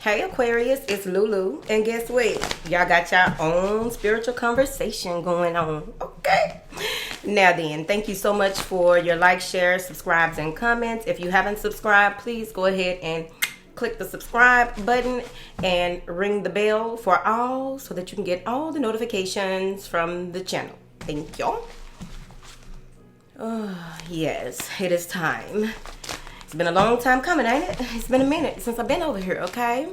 Hey Aquarius, it's Lulu, and guess what? Y'all got your own spiritual conversation going on, okay? Now then, thank you so much for your likes, shares, subscribes, and comments. If you haven't subscribed, please go ahead and click the subscribe button and ring the bell for all so that you can get all the notifications from the channel. Thank y'all. Oh, yes, it is time. It's been a long time coming, ain't it? It's been a minute since I've been over here, okay?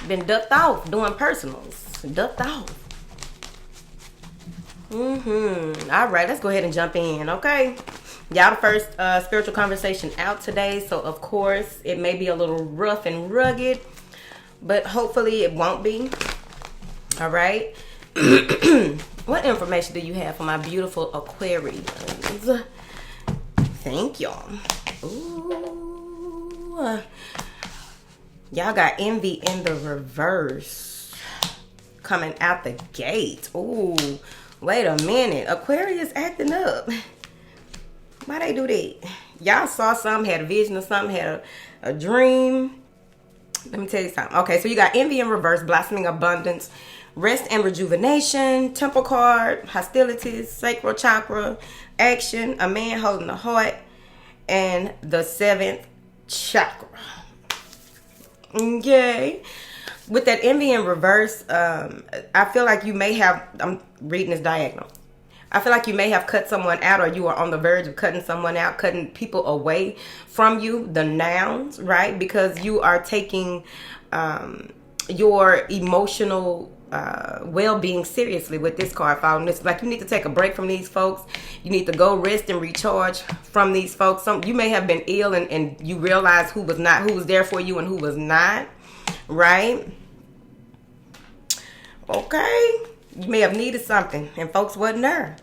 Been ducked off doing personals. Ducked off. All right, let's go ahead and jump in, okay? Y'all, the first spiritual conversation out today, so of course it may be a little rough and rugged, but hopefully it won't be. All right. What information do you have for my beautiful Aquarians? Thank y'all. Ooh. Y'all got envy in the reverse coming out the gate. Ooh. Wait a minute. Aquarius acting up. Why they do that? Y'all saw something, had a vision of something, had a dream. Let me tell you something. Okay, so you got envy in reverse, blossoming abundance, rest and rejuvenation, temple card, hostilities, sacral chakra, action, a man holding the heart, and the 7th chakra. Okay. With that envy in reverse, I feel like you may have, I'm reading this diagonal. I feel like you may have cut someone out, or you are on the verge of cutting someone out, cutting people away from you, the nouns, right? Because you are taking your emotional well-being seriously with this card following this. Like, you need to take a break from these folks. You need to go rest and recharge from these folks. You may have been ill and you realize who was there for you and who was not, right? Okay. You may have needed something and folks wasn't there.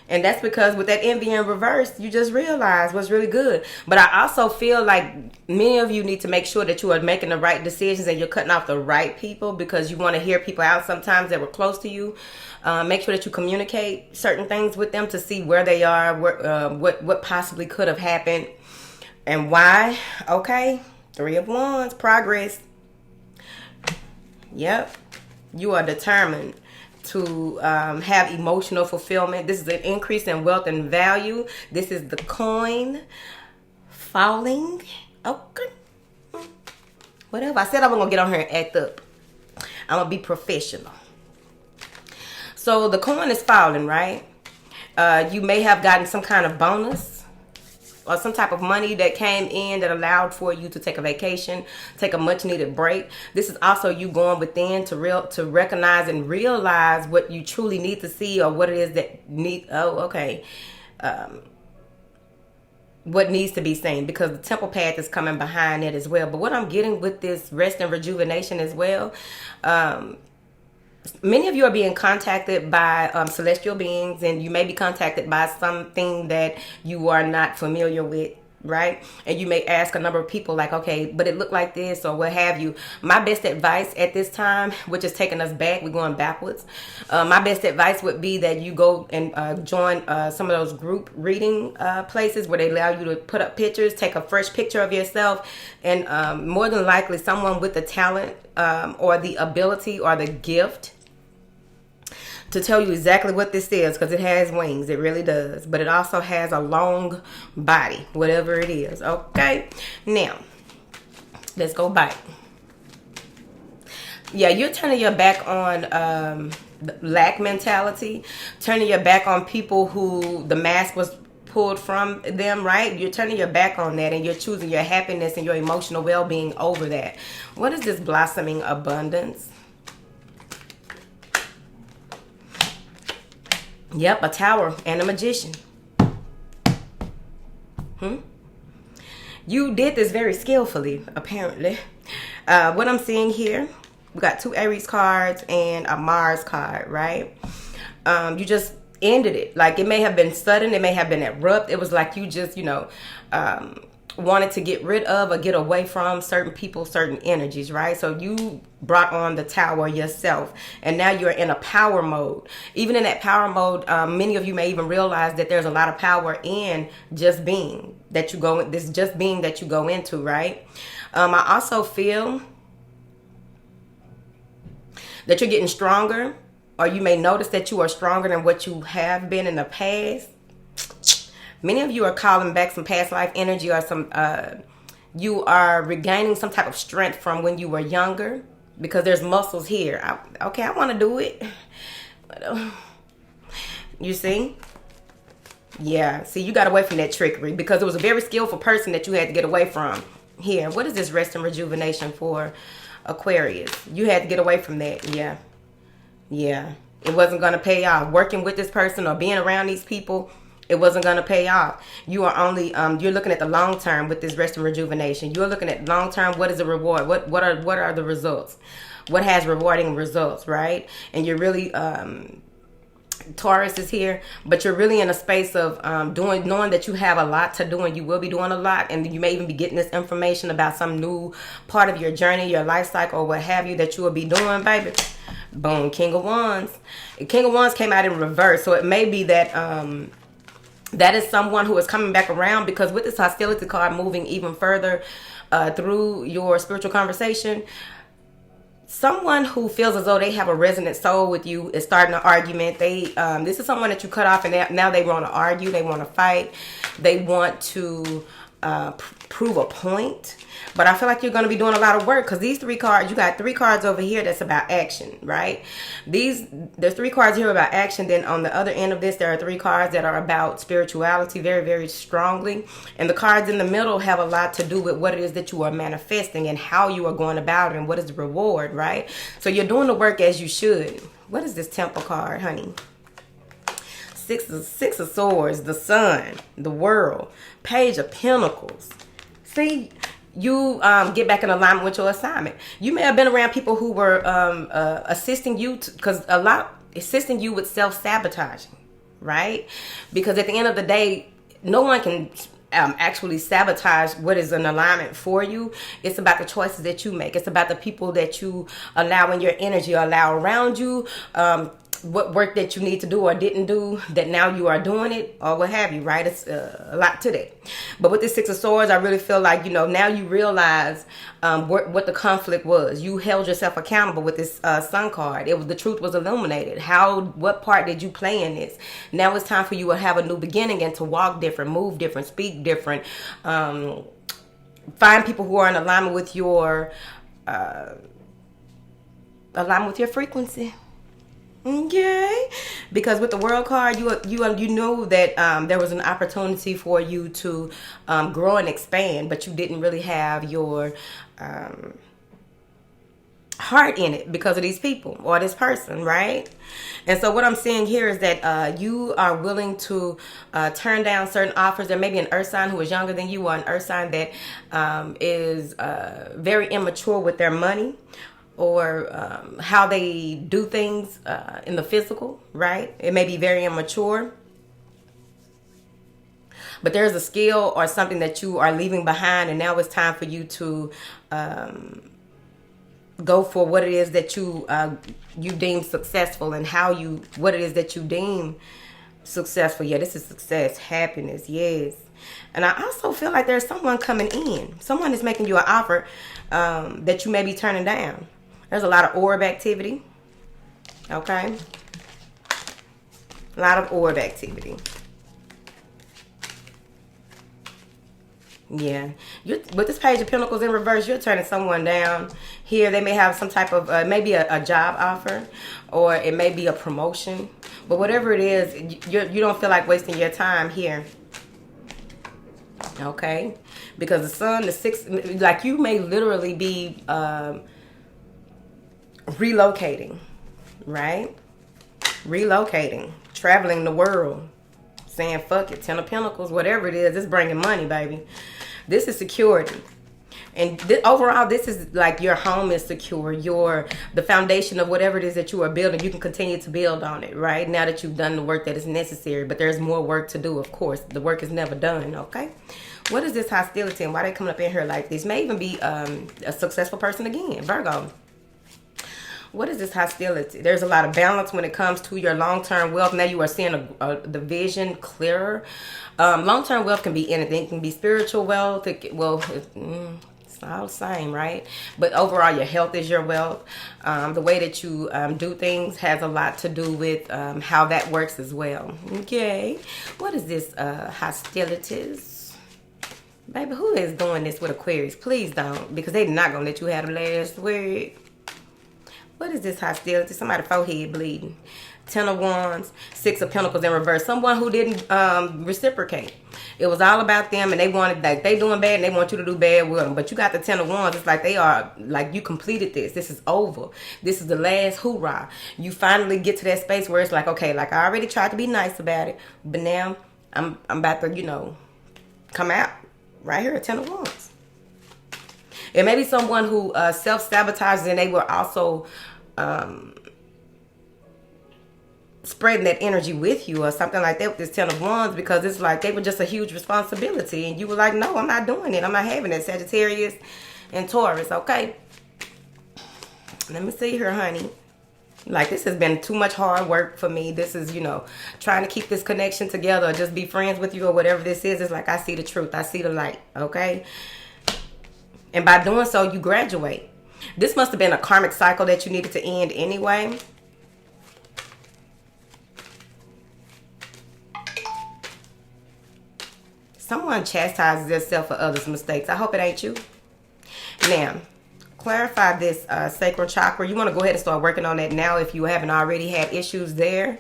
And that's because with that envy in reverse, you just realize what's really good. But I also feel like many of you need to make sure that you are making the right decisions and you're cutting off the right people, because you want to hear people out sometimes that were close to you. Make sure that you communicate certain things with them to see where they are, what possibly could have happened and why. Okay, 3 of Wands, progress. Yep, you are determined to have emotional fulfillment. This is an increase in wealth and value. This is the coin falling. Okay. Whatever. I said I was going to get on here and act up. I'm going to be professional. So the coin is falling, right? You may have gotten some kind of bonus or some type of money that came in that allowed for you to take a vacation, take a much needed break. This is also you going within to recognize and realize what you truly need to see, or what it is that what needs to be seen, because the temple path is coming behind it as well. But what I'm getting with this rest and rejuvenation as well, many of you are being contacted by celestial beings, and you may be contacted by something that you are not familiar with, right? And you may ask a number of people like, okay, but it looked like this, or what have you. My best advice at this time, which is taking us back, we're going backwards. My best advice would be that you go and join some of those group reading places where they allow you to put up pictures, take a fresh picture of yourself, and more than likely someone with the talent or the ability or the gift to tell you exactly what this is, because it has wings. It really does. But it also has a long body, whatever it is. Okay? Now, let's go back. Yeah, you're turning your back on lack mentality, turning your back on people who the mask was pulled from them, right? You're turning your back on that, and you're choosing your happiness and your emotional well-being over that. What is this blossoming abundance? Yep, a tower and a magician. You did this very skillfully, apparently. What I'm seeing here, we got 2 Aries cards and a Mars card, right? You just ended it. Like, it may have been sudden, it may have been abrupt. It was like you just, wanted to get rid of or get away from certain people, certain energies, right? So you brought on the tower yourself, and now you're in a power mode. Even in that power mode, many of you may even realize that there's a lot of power in just being that you go into, right? I also feel that you're getting stronger, or you may notice that you are stronger than what you have been in the past. Many of you are calling back some past life energy, or some you are regaining some type of strength from when you were younger, because there's muscles here. I want to do it. You see? Yeah, see, you got away from that trickery because it was a very skillful person that you had to get away from. Here, what is this rest and rejuvenation for Aquarius? You had to get away from that. Yeah. It wasn't going to pay off. Working with this person or being around these people, it wasn't going to pay off. You are only, you're looking at the long term with this rest and rejuvenation. You're looking at long term. What is the reward? What are the results? What has rewarding results, right? And you're really, Taurus is here, but you're really in a space of knowing that you have a lot to do, and you will be doing a lot, and you may even be getting this information about some new part of your journey, your life cycle, or what have you that you will be doing, baby. Boom, King of Wands. King of Wands came out in reverse, so it may be that that is someone who is coming back around, because with this hostility card moving even further through your spiritual conversation, someone who feels as though they have a resonant soul with you is starting an argument. This is someone that you cut off, and now they want to argue. They want to fight. They want to prove a point. But I feel like you're going to be doing a lot of work, because these 3 cards, you got 3 cards over here that's about action, right? There's 3 cards here about action. Then on the other end of this, there are 3 cards that are about spirituality very, very strongly. And the cards in the middle have a lot to do with what it is that you are manifesting and how you are going about it and what is the reward, right? So you're doing the work as you should. What is this Temple card, honey? Six of Swords, the Sun, the World, Page of Pentacles. See, you get back in alignment with your assignment. You may have been around people who were assisting you, assisting you with self-sabotaging, right? Because at the end of the day, no one can actually sabotage what is in alignment for you. It's about the choices that you make. It's about the people that you allow in your energy, or allow around you, what work that you need to do or didn't do, that now you are doing it, or what have you, right? It's a lot to that. But with this 6 of Swords, I really feel like, now you realize what the conflict was. You held yourself accountable with this Sun card. The truth was illuminated. What part did you play in this? Now it's time for you to have a new beginning, and to walk different, move different, speak different. Find people who are in alignment with your frequency. Okay, because with the World card, you know that there was an opportunity for you to grow and expand, but you didn't really have your heart in it because of these people or this person, right? And so what I'm seeing here is that you are willing to turn down certain offers. There may be an earth sign who is younger than you, or an earth sign that is very immature with their money, or how they do things in the physical, right? It may be very immature. But there's a skill or something that you are leaving behind, and now it's time for you to go for what it is that you deem successful, and what it is that you deem successful. Yeah, this is success, happiness, yes. And I also feel like there's someone coming in. Someone is making you an offer that you may be turning down. There's a lot of orb activity. Okay? A lot of orb activity. Yeah. With this Page of Pentacles in reverse, you're turning someone down. Here, they may have some type of, maybe a job offer, or it may be a promotion. But whatever it is, you don't feel like wasting your time here. Okay? Because the Sun, the 6, like you may literally be relocating, right? Relocating, traveling the world, saying fuck it, 10 of Pentacles, whatever it is, it's bringing money, baby. This is security. And overall, this is like your home is secure. The foundation of whatever it is that you are building, you can continue to build on it, right? Now that you've done the work that is necessary. But there's more work to do, of course. The work is never done, okay? What is this hostility, and why they coming up in here like this? May even be a successful person again, Virgo. What is this hostility? There's a lot of balance when it comes to your long-term wealth. Now you are seeing the vision clearer. Long-term wealth can be anything. It can be spiritual wealth. It's all the same, right? But overall, your health is your wealth. The way that you do things has a lot to do with how that works as well. Okay. What is this? Hostilities. Baby, who is doing this with Aquarius? Please don't, because they're not going to let you have the last word. What is this hostility? Somebody forehead bleeding. 10 of Wands, 6 of Pentacles in reverse. Someone who didn't reciprocate. It was all about them, and they wanted, like, they doing bad and they want you to do bad with them. But you got the 10 of Wands. It's like they are, like, you completed this. This is over. This is the last hoorah. You finally get to that space where it's like, okay, like, I already tried to be nice about it, but now I'm about to, you know, come out. Right here, 10 of Wands. It may be someone who self-sabotages, and they were also spreading that energy with you or something like that with this 10 of Wands, because it's like they were just a huge responsibility, and you were like, no, I'm not doing it. I'm not having it. Sagittarius and Taurus, okay? Let me see here, honey. Like, this has been too much hard work for me. This is, you know, trying to keep this connection together or just be friends with you or whatever this is. It's like, I see the truth. I see the light, okay? And by doing so, you graduate. This must have been a karmic cycle that you needed to end anyway. Someone chastises themselves for others' mistakes. I hope it ain't you. Now, clarify this sacral chakra. You want to go ahead and start working on that now if you haven't already had issues there.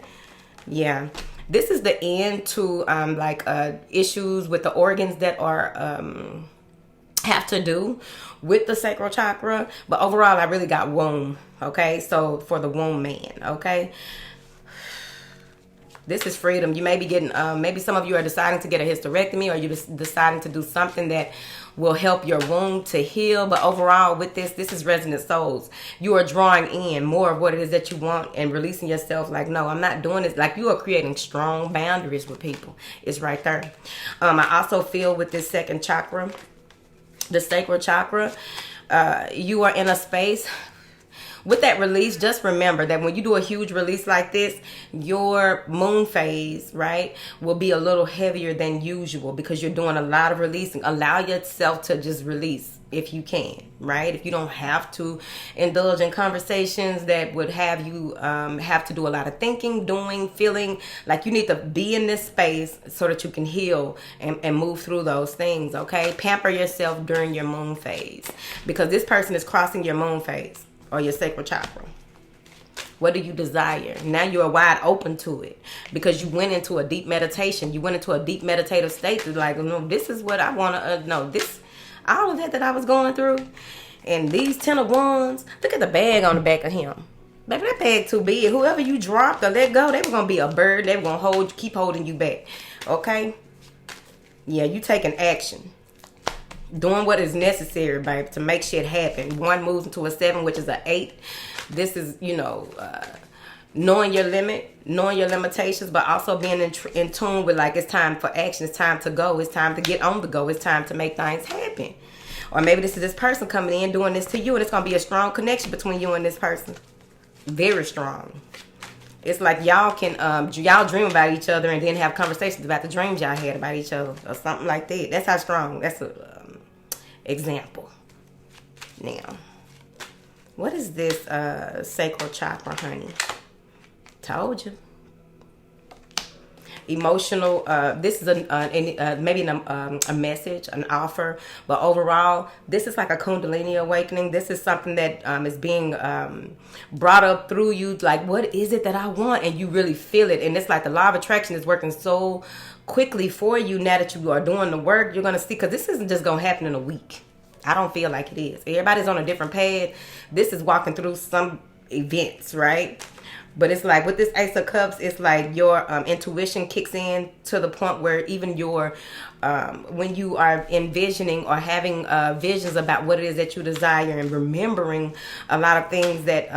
Yeah. This is the end to issues with the organs that are have to do with the sacral chakra. But overall, I really got womb. Okay. So for the womb man. Okay. This is freedom. You may be getting, maybe some of you are deciding to get a hysterectomy, or you're deciding to do something that will help your womb to heal. But overall with this is resonant souls. You are drawing in more of what it is that you want and releasing yourself like, no, I'm not doing this. Like, you are creating strong boundaries with people. It's right there. I also feel with this second chakra, the sacral chakra, you are in a space with that release. Just remember that when you do a huge release like this, your moon phase, right, will be a little heavier than usual because you're doing a lot of releasing. Allow yourself to just release if you can, right? If you don't have to indulge in conversations that would have you have to do a lot of thinking, doing, feeling, like you need to be in this space so that you can heal and move through those things, okay? Pamper yourself during your moon phase, because this person is crossing your moon phase or your sacral chakra. What do you desire? Now you are wide open to it because you went into a deep meditation. You went into a deep meditative state. It's like, no, this is what I want to know. This, all of that I was going through. And these 10 of Wands, look at the bag on the back of him. Baby, that bag too big. Whoever you dropped or let go, they were going to be a bird. They were going to keep holding you back. Okay? Yeah, you taking action. Doing what is necessary, babe, to make shit happen. 1 moves into a 7, which is an 8. This is, you know, knowing your limit, knowing your limitations, but also being in tune with, like, it's time for action. It's time to go. It's time to get on the go. It's time to make things happen. Or maybe this is this person coming in doing this to you, and it's going to be a strong connection between you and this person. Very strong. It's like y'all can, y'all dream about each other and then have conversations about the dreams y'all had about each other or something like that. That's how strong. That's a example. Now, what is this sacral chakra, honey? Told you. Emotional. This is maybe a message, an offer, but overall, this is like a Kundalini awakening. This is something that is being brought up through you. Like, what is it that I want? And you really feel it. And it's like the law of attraction is working so quickly for you now that you are doing the work. You're gonna see, because this isn't just gonna happen in a week. I don't feel like it is. Everybody's on a different path. This is walking through some events, right? But it's like with this Ace of Cups, it's like your intuition kicks in to the point where even your, when you are envisioning or having visions about what it is that you desire and remembering a lot of things that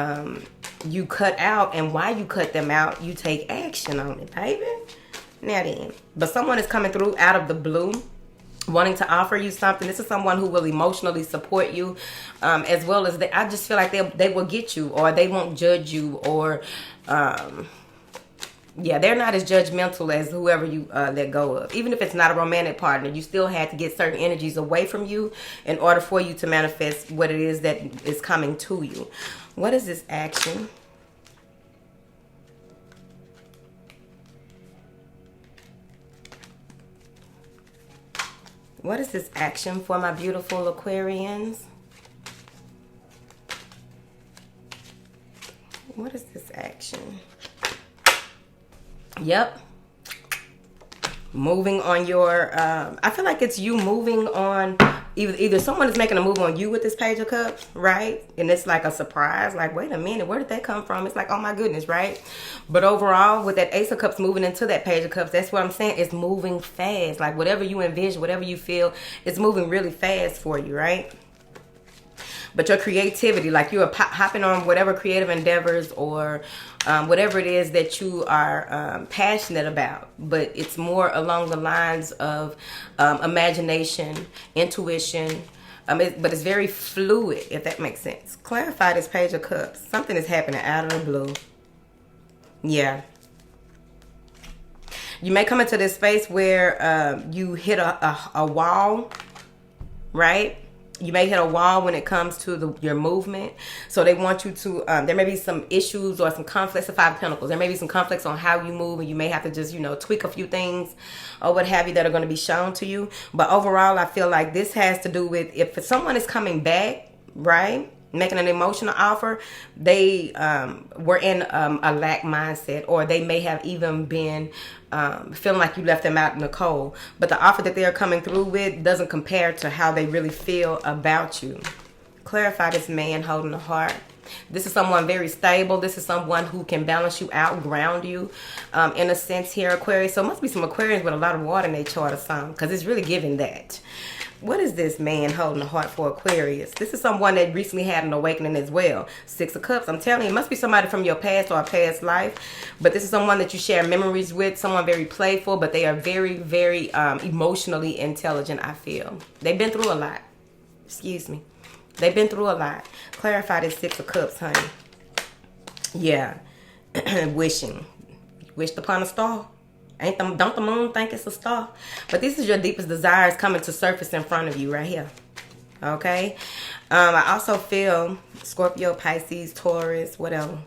you cut out and why you cut them out, you take action on it, baby. Now then. But someone is coming through out of the blue, wanting to offer you something. This is someone who will emotionally support you, as well as I just feel like they will get you, or they won't judge you, or Yeah, they're not as judgmental as whoever you let go of. Even if it's not a romantic partner, you still had to get certain energies away from you in order for you to manifest what it is that is coming to you. What is this action? What is this action for my beautiful Aquarians? What is this action? Yep. Moving on your, I feel like it's you moving on, either someone is making a move on you with this Page of Cups, right? And it's like a surprise, like, wait a minute, where did that come from? It's like, oh my goodness, right? But overall, with that Ace of Cups moving into that Page of Cups, that's what I'm saying. It's moving fast. Like whatever you envision, whatever you feel, it's moving really fast for you, right? But your creativity, like you are hopping on whatever creative endeavors or whatever it is that you are passionate about. But it's more along the lines of imagination, intuition. But it's very fluid, if that makes sense. Clarify this Page of Cups. Something is happening out of the blue. Yeah. You may come into this space where you hit a wall, right? You may hit a wall when it comes to your movement. So they want you to, there may be some issues or some conflicts. The Five of Pentacles. There may be some conflicts on how you move, and you may have to just, tweak a few things or what have you that are going to be shown to you. But overall, I feel like this has to do with if someone is coming back, right? Making an emotional offer, they were in a lack mindset, or they may have even been feeling like you left them out in the cold. But the offer that they're coming through with doesn't compare to how they really feel about you. Clarify this man holding the heart. This is someone very stable. This is someone who can balance you out, ground you in a sense here, Aquarius. So it must be some Aquarians with a lot of water in their chart or something, because it's really giving that. What is this man holding a heart for Aquarius? This is someone that recently had an awakening as well. Six of Cups. I'm telling you, it must be somebody from your past or a past life. But this is someone that you share memories with. Someone very playful, but they are very, very emotionally intelligent, I feel. They've been through a lot. Excuse me. They've been through a lot. Clarify this Six of Cups, honey. Yeah. Wishing. Wished upon a star. Don't the moon think it's a star? But this is your deepest desires coming to surface in front of you right here. Okay? I also feel Scorpio, Pisces, Taurus, whatever.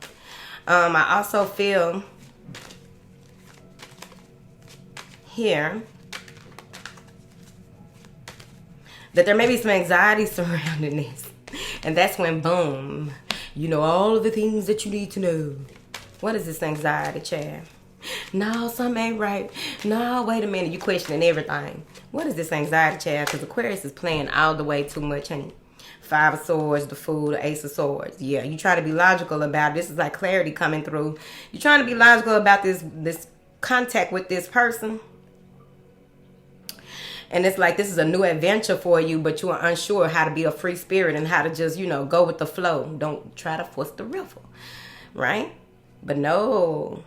I also feel here that there may be some anxiety surrounding this. And that's when, boom, all of the things that you need to know. What is this anxiety, Chad? No, something ain't right. No, wait a minute. You questioning everything. What is this anxiety, child? Because Aquarius is playing all the way too much, honey. Five of Swords, the Fool, the Ace of Swords. Yeah, you try to be logical about it. This is like clarity coming through. You're trying to be logical about this contact with this person. And it's like this is a new adventure for you, but you are unsure how to be a free spirit and how to just, go with the flow. Don't try to force the river, right? But no.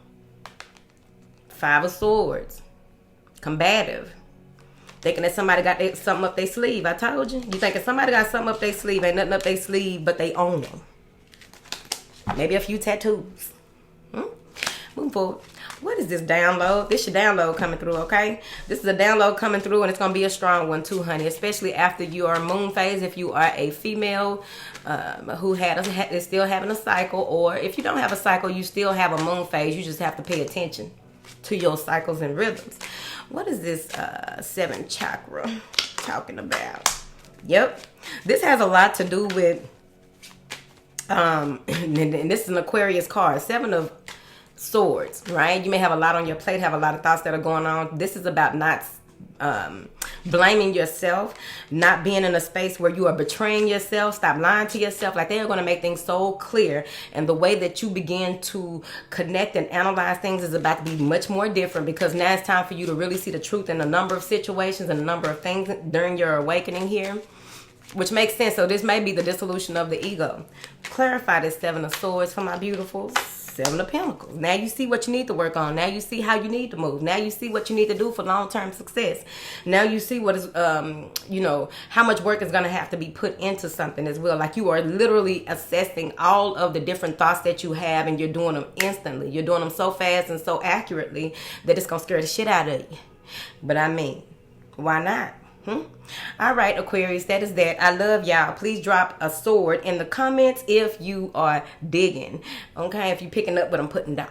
Five of Swords. Combative. Thinking that somebody got something up their sleeve. I told you. You thinking somebody got something up their sleeve. Ain't nothing up their sleeve, but they own them. Maybe a few tattoos. Move forward. What is this download? This your download coming through, okay? This is a download coming through, and it's going to be a strong one too, honey. Especially after your moon phase, if you are a female who is still having a cycle. Or if you don't have a cycle, you still have a moon phase. You just have to pay attention to your cycles and rhythms. What is this 7th chakra talking about? Yep. This has a lot to do with, and this is an Aquarius card. 7 of Swords, right? You may have a lot on your plate, have a lot of thoughts that are going on. This is about not blaming yourself, not being in a space where you are betraying yourself. Stop lying to yourself. Like, they are going to make things so clear, and the way that you begin to connect and analyze things is about to be much more different, because now it's time for you to really see the truth in a number of situations and a number of things during your awakening here, which makes sense. So this may be the dissolution of the ego. Clarify this 7 of Swords for my beautifuls. Seven of Pentacles. Now you see what you need to work on. Now you see how you need to move. Now you see what you need to do for long-term success. Now you see what is, you know, how much work is going to have to be put into something as well. Like you are literally assessing all of the different thoughts that you have, and you're doing them instantly. You're doing them so fast and so accurately that it's going to scare the shit out of you. But I mean, why not? All right, Aquarius, that is that. I love y'all. Please drop a sword in the comments if you are digging. Okay, if you're picking up what I'm putting down.